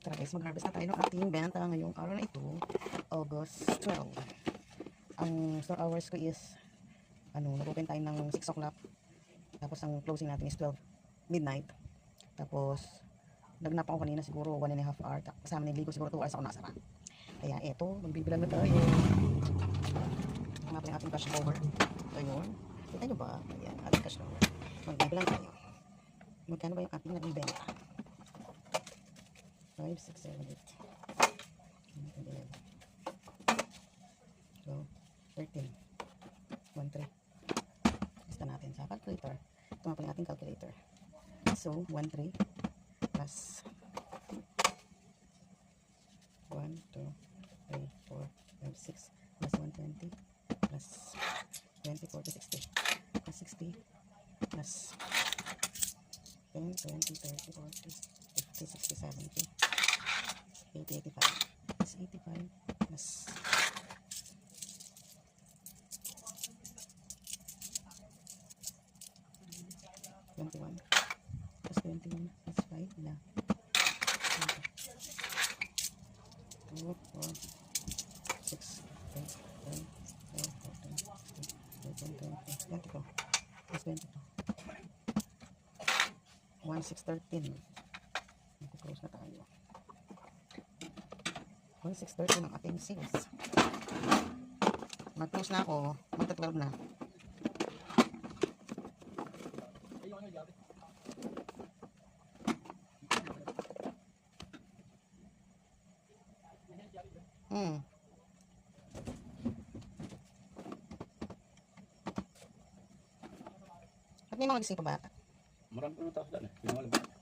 Tara guys, mag-harvest na tayo ng ating benta ngayong araw na ito, August 12. Ang store hours ko is, nag-open tayo ng 6 o'clock. Tapos ang closing natin is 12 midnight. Tapos, nagnap ako kanina siguro 1.5 hour. Kasama niligo siguro 2 hours ako nasara. Kaya eto, magbibilang na tayo. Ang ating cash cover. Ito yun. Kita nyo ba? Ayan, ating cash cover. Magbibilang tayo. Magkano ba yung ating naging benta? 5, 6, 7, 8, 11, 12, 13, 1, 3. Lista natin sa calculator. Ito nga pala ating calculator. So, 1, 3 plus 1, 2, 3, 4, 5, 6 plus 120 plus 20, 40, 60 plus 60 plus 10, 20, 30, 40, 50, 60, 70 80, 85 plus 85 plus 21 plus 21 plus 5 na 2, 4, 6, 8, 10, 12, 14, 15, 20, 22 plus 22 1, 6, 13 mag-close na tayo 1, 6, 13 ang ating sales. Mag-close na ako, magta-12 na. At may mga gising pa ba? Marami pa ng tao dyan eh.